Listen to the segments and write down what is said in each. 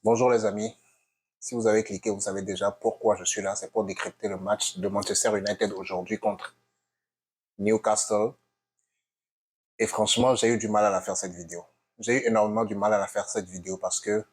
Bonjour les amis, si vous avez cliqué, vous savez déjà pourquoi je suis là. C'est pour décrypter le match de Manchester United aujourd'hui contre Newcastle. Et franchement, j'ai eu du mal à la faire cette vidéo. J'ai eu énormément du mal à la faire cette vidéo parce que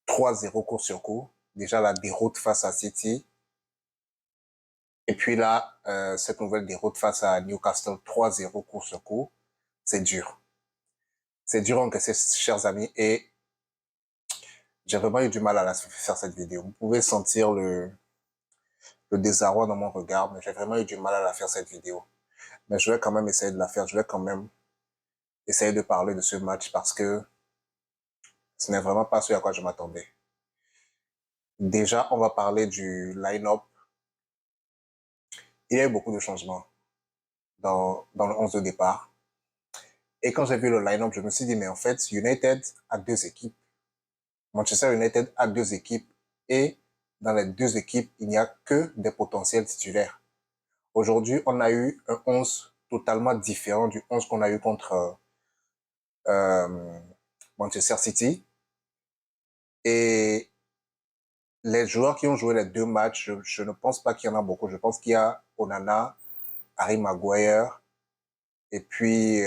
3-0 court sur coup. Déjà la déroute face à City. Et puis là, cette nouvelle déroute face à Newcastle, 3-0 court sur coup. C'est dur. C'est dur en encaisser, chers amis. Et j'ai vraiment eu du mal à la faire cette vidéo. Vous pouvez sentir le désarroi dans mon regard, mais j'ai vraiment eu du mal à la faire cette vidéo. Mais je vais quand même essayer de la faire. Je vais quand même essayer de parler de ce match parce que ce n'est vraiment pas ce à quoi je m'attendais. Déjà, on va parler du line-up. Il y a eu beaucoup de changements dans le 11 de départ. Et quand j'ai vu le line-up, je me suis dit, mais en fait, United a deux équipes. Manchester United a deux équipes. Et dans les deux équipes, il n'y a que des potentiels titulaires. Aujourd'hui, on a eu un 11 totalement différent du 11 qu'on a eu contre euh, Manchester City. Et les joueurs qui ont joué les deux matchs, je ne pense pas qu'il y en a beaucoup. Je pense qu'il y a Onana, Harry Maguire et puis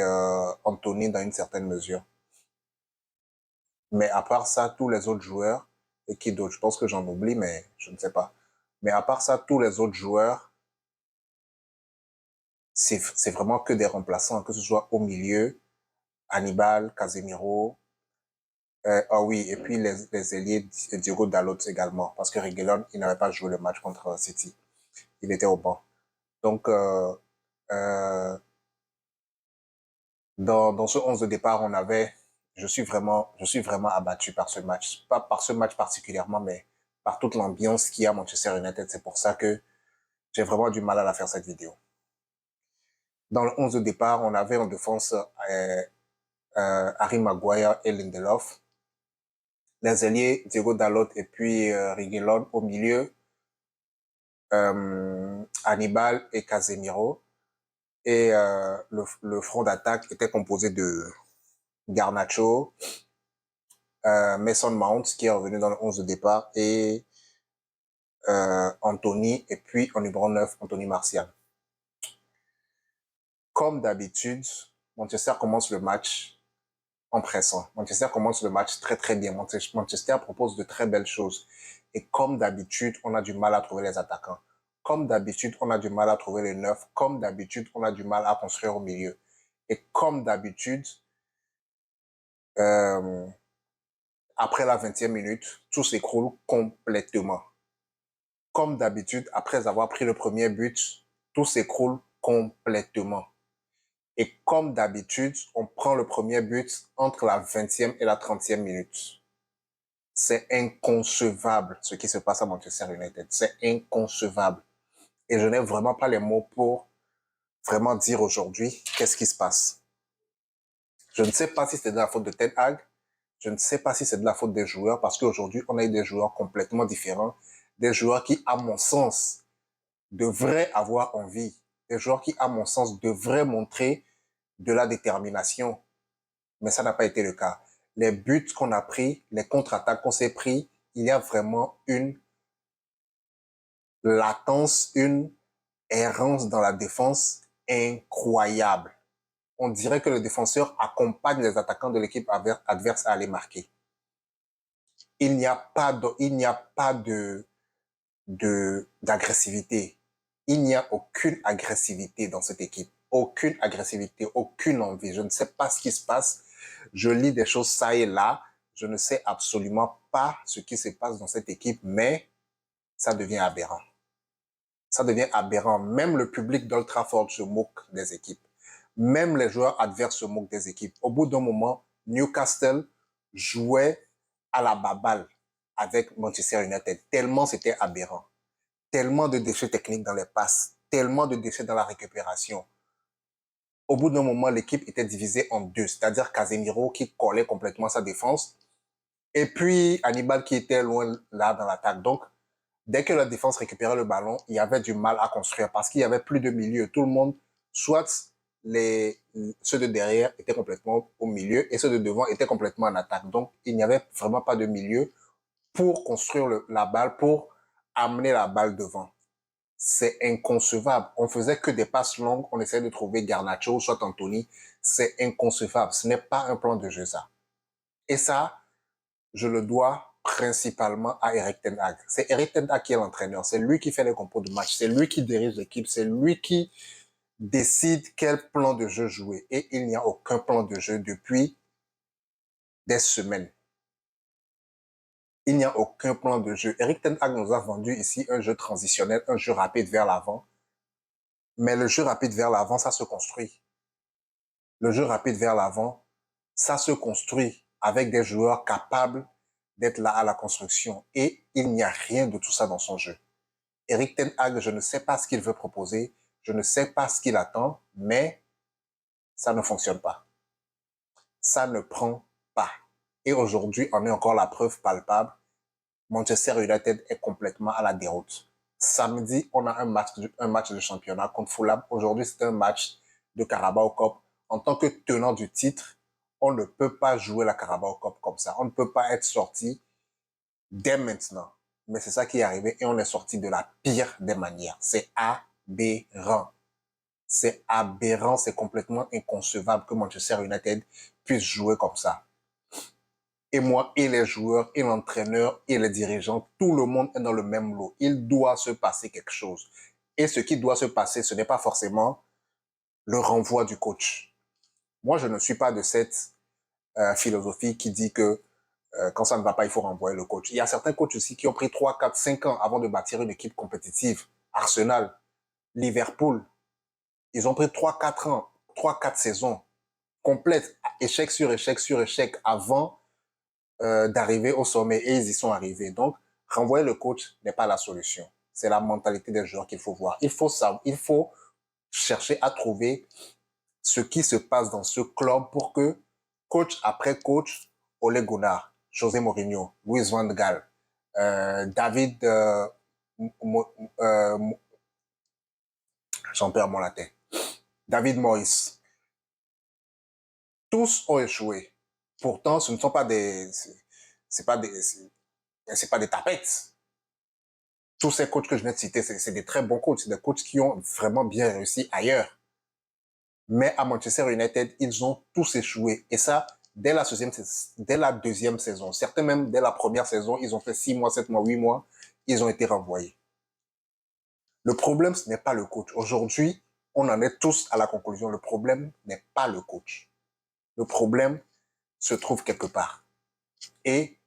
Anthony dans une certaine mesure. Mais à part ça, tous les autres joueurs, et qui d'autre? Je pense que j'en oublie, mais je ne sais pas. Mais à part ça, tous les autres joueurs, c'est vraiment que des remplaçants, que ce soit au milieu, Hannibal, Casemiro, ah oui, et puis les ailiers Diogo Dalot également, parce que Reguilon, il n'avait pas joué le match contre City. Il était au banc. Donc, euh, dans ce 11 de départ, je suis vraiment abattu par ce match. Pas par ce match particulièrement, mais par toute l'ambiance qu'il y a à Manchester United. C'est pour ça que j'ai vraiment du mal à la faire cette vidéo. Dans le 11 de départ, on avait en défense Harry Maguire et Lindelof. Les ailiers, Diego Dalot et puis Reguilon au milieu, Hannibal et Casemiro. Et le front d'attaque était composé de Garnacho, Mason Mount qui est revenu dans le 11 de départ et Anthony et puis en numéro 9, Anthony Martial. Comme d'habitude, Manchester commence le match en pressant. Manchester commence le match très très bien. Manchester propose de très belles choses. Et comme d'habitude, on a du mal à trouver les attaquants. Comme d'habitude, on a du mal à trouver les neufs. Comme d'habitude, on a du mal à construire au milieu. Et comme d'habitude, euh, après la 20e minute, tout s'écroule complètement. Comme d'habitude, après avoir pris le premier but, tout s'écroule complètement. Et comme d'habitude, on prend le premier but entre la 20e et la 30e minute. C'est inconcevable ce qui se passe à Manchester United. C'est inconcevable. Et je n'ai vraiment pas les mots pour vraiment dire aujourd'hui qu'est-ce qui se passe. Je ne sais pas si c'est de la faute de Ten Hag. Je ne sais pas si c'est de la faute des joueurs parce qu'aujourd'hui, on a eu des joueurs complètement différents. Des joueurs qui, à mon sens, devraient avoir envie. Des joueurs qui, à mon sens, devraient montrer de la détermination. Mais ça n'a pas été le cas. Les buts qu'on a pris, les contre-attaques qu'on s'est pris, il y a vraiment une latence, une errance dans la défense incroyable. On dirait que le défenseur accompagne les attaquants de l'équipe adverse à aller marquer. Il n'y a pas d'agressivité. Il n'y a aucune agressivité dans cette équipe. Aucune agressivité, aucune envie. Je ne sais pas ce qui se passe. Je lis des choses ça et là. Je ne sais absolument pas ce qui se passe dans cette équipe, mais ça devient aberrant. Ça devient aberrant. Même le public d'Old Trafford se moque des équipes. Même les joueurs adverses se moquent des équipes. Au bout d'un moment, Newcastle jouait à la baballe avec Manchester United. Tellement c'était aberrant. Tellement de déchets techniques dans les passes. Tellement de déchets dans la récupération. Au bout d'un moment, l'équipe était divisée en deux. C'est-à-dire Casemiro qui collait complètement sa défense. Et puis Hannibal qui était loin là dans l'attaque. Donc, dès que la défense récupérait le ballon, il y avait du mal à construire parce qu'il y avait plus de milieu. Tout le monde, soit ceux de derrière étaient complètement au milieu et ceux de devant étaient complètement en attaque. Donc, il n'y avait vraiment pas de milieu pour construire la balle, pour amener la balle devant. C'est inconcevable. On faisait que des passes longues, on essayait de trouver Garnacho, soit Anthony. C'est inconcevable. Ce n'est pas un plan de jeu, ça. Et ça, je le dois principalement à Erik ten Hag. C'est Erik ten Hag qui est l'entraîneur. C'est lui qui fait les compos de match. C'est lui qui dirige l'équipe. C'est lui qui décide quel plan de jeu jouer. Et il n'y a aucun plan de jeu depuis des semaines. Il n'y a aucun plan de jeu. Erik ten Hag nous a vendu ici un jeu transitionnel, un jeu rapide vers l'avant. Mais le jeu rapide vers l'avant, ça se construit. Le jeu rapide vers l'avant, ça se construit avec des joueurs capables d'être là à la construction. Et il n'y a rien de tout ça dans son jeu. Erik ten Hag, je ne sais pas ce qu'il veut proposer, je ne sais pas ce qu'il attend, mais ça ne fonctionne pas. Ça ne prend pas. Et aujourd'hui, on est encore la preuve palpable. Manchester United est complètement à la déroute. Samedi, on a un match de championnat contre Fulham. Aujourd'hui, c'est un match de Carabao Cup. En tant que tenant du titre, on ne peut pas jouer la Carabao Cup comme ça. On ne peut pas être sorti dès maintenant. Mais c'est ça qui est arrivé et on est sorti de la pire des manières. C'est aberrant. C'est aberrant, c'est complètement inconcevable que Manchester United puisse jouer comme ça. Et moi, et les joueurs, et l'entraîneur, et les dirigeants, tout le monde est dans le même lot. Il doit se passer quelque chose. Et ce qui doit se passer, ce n'est pas forcément le renvoi du coach. Moi, je ne suis pas de cette philosophie qui dit que quand ça ne va pas, il faut renvoyer le coach. Il y a certains coachs aussi qui ont pris 3, 4, 5 ans avant de bâtir une équipe compétitive. Arsenal, Liverpool, ils ont pris 3, 4 ans, 3, 4 saisons complètes, échec sur échec sur échec, avant d'arriver au sommet, et ils y sont arrivés. Donc, renvoyer le coach n'est pas la solution. C'est la mentalité des joueurs qu'il faut voir. Il faut chercher à trouver ce qui se passe dans ce club pour que coach après coach, Ole Gunnar, José Mourinho, Luis Van Gaal, David, j'en perds mon latin, David Moyes, tous ont échoué. Pourtant, ce ne sont pas c'est pas des tapettes. Tous ces coachs que je viens de citer, c'est des très bons coachs. C'est des coachs qui ont vraiment bien réussi ailleurs. Mais à Manchester United, ils ont tous échoué. Et ça, dès la deuxième saison. Certains même, dès la première saison, ils ont fait 6 mois, 7 mois, 8 mois. Ils ont été renvoyés. Le problème, ce n'est pas le coach. Aujourd'hui, on en est tous à la conclusion. Le problème n'est pas le coach. Le problème se trouve quelque part. Et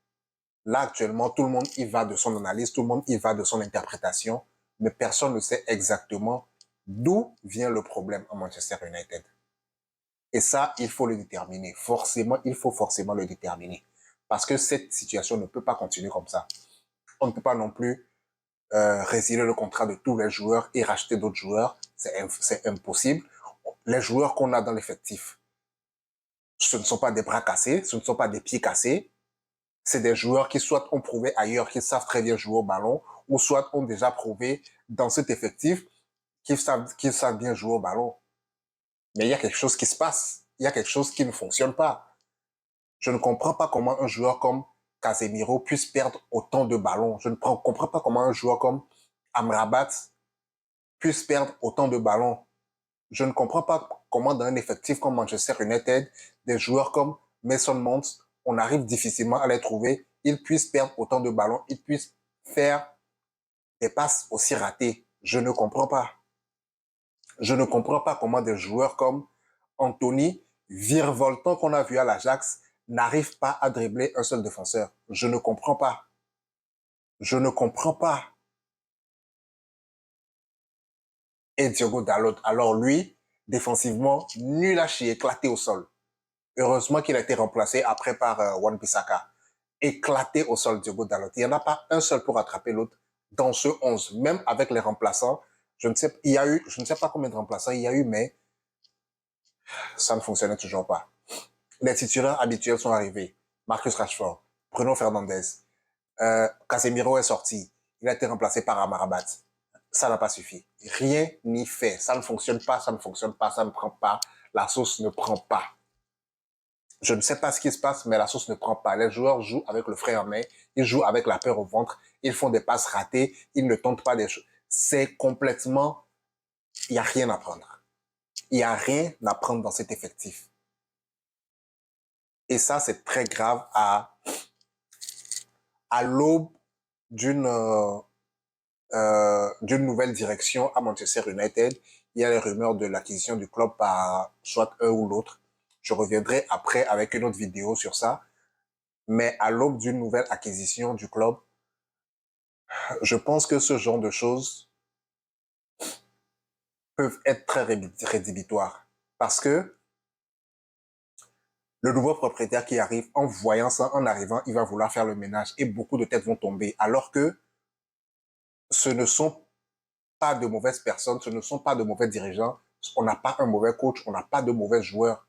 là, actuellement, tout le monde y va de son analyse, tout le monde y va de son interprétation, mais personne ne sait exactement d'où vient le problème à Manchester United. Et ça, il faut le déterminer. Forcément, il faut forcément le déterminer. Parce que cette situation ne peut pas continuer comme ça. On ne peut pas non plus résilier le contrat de tous les joueurs et racheter d'autres joueurs. C'est impossible. Les joueurs qu'on a dans l'effectif, ce ne sont pas des bras cassés, ce ne sont pas des pieds cassés. C'est des joueurs qui soit ont prouvé ailleurs qu'ils savent très bien jouer au ballon, ou soit ont déjà prouvé dans cet effectif qu'ils savent bien jouer au ballon. Mais il y a quelque chose qui se passe. Il y a quelque chose qui ne fonctionne pas. Je ne comprends pas comment un joueur comme Casemiro puisse perdre autant de ballons. Je ne comprends pas comment un joueur comme Amrabat puisse perdre autant de ballons. Je ne comprends pas comment dans un effectif comme Manchester United, des joueurs comme Mason Mount, on arrive difficilement à les trouver, ils puissent perdre autant de ballons, ils puissent faire des passes aussi ratées. Je ne comprends pas. Je ne comprends pas comment des joueurs comme Anthony, virevoltant qu'on a vu à l'Ajax, n'arrivent pas à dribbler un seul défenseur. Je ne comprends pas. Je ne comprends pas. Et Diogo Dalot, alors lui, défensivement, nul à chier, éclaté au sol. Heureusement qu'il a été remplacé après par Wan-Bissaka. Éclaté au sol, Diogo Dalot. Il n'y en a pas un seul pour attraper l'autre dans ce 11. Même avec les remplaçants, je ne sais pas combien de remplaçants il y a eu, mais ça ne fonctionnait toujours pas. Les titulaires habituels sont arrivés. Marcus Rashford, Bruno Fernandes, Casemiro est sorti. Il a été remplacé par Amrabat. Ça n'a pas suffi. Rien n'y fait. Ça ne fonctionne pas, ça ne fonctionne pas, ça ne prend pas. La sauce ne prend pas. Je ne sais pas ce qui se passe, mais la sauce ne prend pas. Les joueurs jouent avec le frein en main, ils jouent avec la peur au ventre, ils font des passes ratées, ils ne tentent pas des choses. C'est complètement... Il n'y a rien à prendre. Il n'y a rien à prendre dans cet effectif. Et ça, c'est très grave à l'aube d'une d'une nouvelle direction à Manchester United. Il y a les rumeurs de l'acquisition du club par soit un ou l'autre. Je reviendrai après avec une autre vidéo sur ça. Mais à l'aube d'une nouvelle acquisition du club, je pense que ce genre de choses peuvent être très rédhibitoires. Parce que le nouveau propriétaire qui arrive, en voyant ça, en arrivant, il va vouloir faire le ménage et beaucoup de têtes vont tomber. Alors que ce ne sont pas de mauvaises personnes, ce ne sont pas de mauvais dirigeants. On n'a pas un mauvais coach, on n'a pas de mauvais joueurs.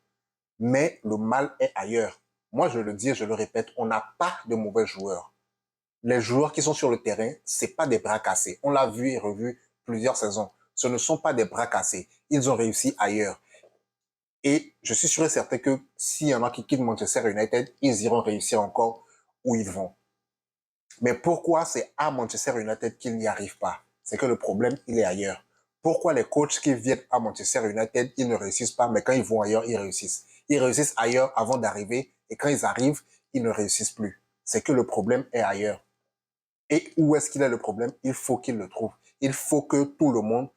Mais le mal est ailleurs. Moi, je le dis et je le répète, on n'a pas de mauvais joueurs. Les joueurs qui sont sur le terrain, c'est pas des bras cassés. On l'a vu et revu plusieurs saisons. Ce ne sont pas des bras cassés. Ils ont réussi ailleurs. Et je suis sûr et certain que s'il y en a qui quittent Manchester United, ils iront réussir encore où ils vont. Mais pourquoi c'est à Manchester United qu'ils n'y arrivent pas? C'est que le problème, il est ailleurs. Pourquoi les coachs qui viennent à Manchester United, ils ne réussissent pas, mais quand ils vont ailleurs, ils réussissent. Ils réussissent ailleurs avant d'arriver, et quand ils arrivent, ils ne réussissent plus. C'est que le problème est ailleurs. Et où est-ce qu'il est le problème? Il faut qu'il le trouve. Il faut que tout le monde,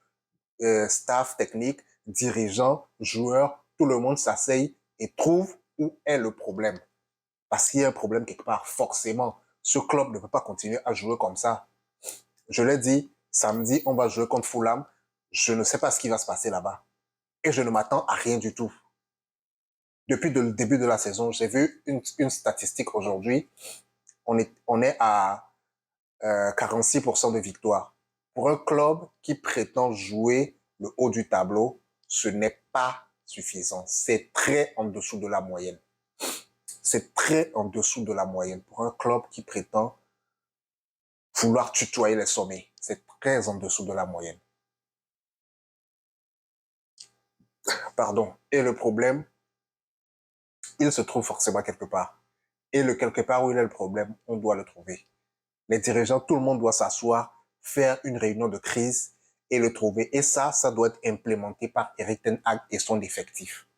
staff technique, dirigeants, joueurs, tout le monde s'asseye et trouve où est le problème. Parce qu'il y a un problème quelque part, forcément. Ce club ne peut pas continuer à jouer comme ça. Je l'ai dit, samedi, on va jouer contre Fulham. Je ne sais pas ce qui va se passer là-bas. Et je ne m'attends à rien du tout. Depuis le début de la saison, j'ai vu une statistique aujourd'hui. On est à 46% de victoire. Pour un club qui prétend jouer le haut du tableau, ce n'est pas suffisant. C'est très en dessous de la moyenne. C'est très en dessous de la moyenne pour un club qui prétend vouloir tutoyer les sommets. C'est très en dessous de la moyenne. Pardon. Et le problème, il se trouve forcément quelque part. Et le quelque part où il est le problème, on doit le trouver. Les dirigeants, tout le monde doit s'asseoir, faire une réunion de crise et le trouver. Et ça doit être implémenté par Erik ten Hag et son effectif.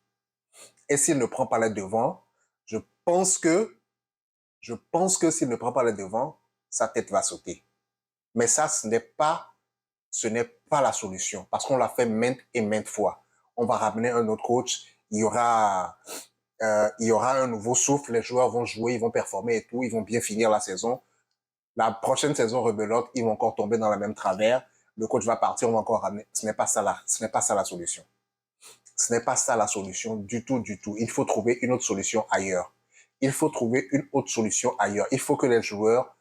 Et s'il ne prend pas les devants, je pense que s'il ne prend pas les devants, sa tête va sauter. Mais ça, ce n'est pas la solution parce qu'on l'a fait maintes et maintes fois. On va ramener un autre coach, il y aura un nouveau souffle, les joueurs vont jouer, ils vont performer et tout, ils vont bien finir la saison. La prochaine saison rebelote, ils vont encore tomber dans la même travers. Le coach va partir, on va encore ramener. Ce n'est pas ça la solution. Ce n'est pas ça la solution du tout, du tout. Il faut trouver une autre solution ailleurs. Il faut trouver une autre solution ailleurs. Il faut que les joueurs,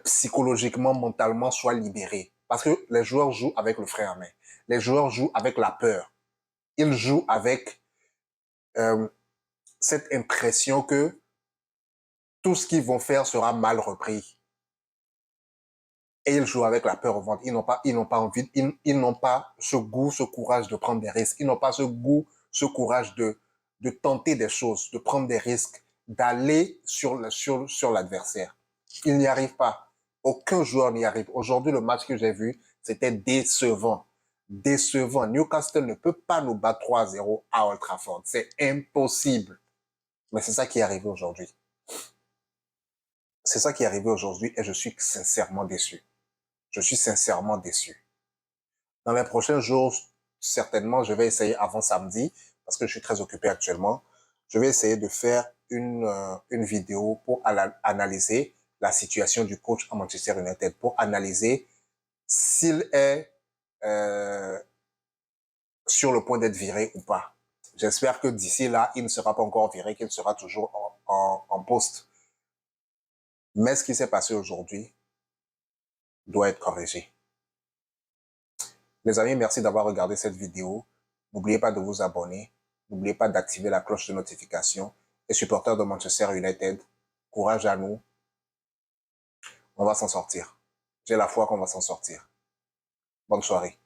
psychologiquement, mentalement, soient libérés. Parce que les joueurs jouent avec le frein à main. Les joueurs jouent avec la peur. Ils jouent avec cette impression que tout ce qu'ils vont faire sera mal repris. Et ils jouent avec la peur au ventre. Ils n'ont pas envie, ils n'ont pas ce goût, ce courage de prendre des risques. Ils n'ont pas ce goût, ce courage de tenter des choses, de prendre des risques, d'aller sur l'adversaire. Ils n'y arrivent pas. Aucun joueur n'y arrive. Aujourd'hui, le match que j'ai vu, c'était décevant. Décevant. Newcastle ne peut pas nous battre 3-0 à Old Trafford. C'est impossible. Mais c'est ça qui est arrivé aujourd'hui. C'est ça qui est arrivé aujourd'hui et je suis sincèrement déçu. Je suis sincèrement déçu. Dans les prochains jours, certainement, je vais essayer avant samedi, parce que je suis très occupé actuellement, je vais essayer de faire une vidéo pour analyser la situation du coach à Manchester United, pour analyser s'il est sur le point d'être viré ou pas. J'espère que d'ici là, il ne sera pas encore viré, qu'il sera toujours en poste. Mais ce qui s'est passé aujourd'hui doit être corrigé. Les amis, merci d'avoir regardé cette vidéo. N'oubliez pas de vous abonner. N'oubliez pas d'activer la cloche de notification. Et supporters de Manchester United, courage à nous. On va s'en sortir. J'ai la foi qu'on va s'en sortir. Bonne soirée.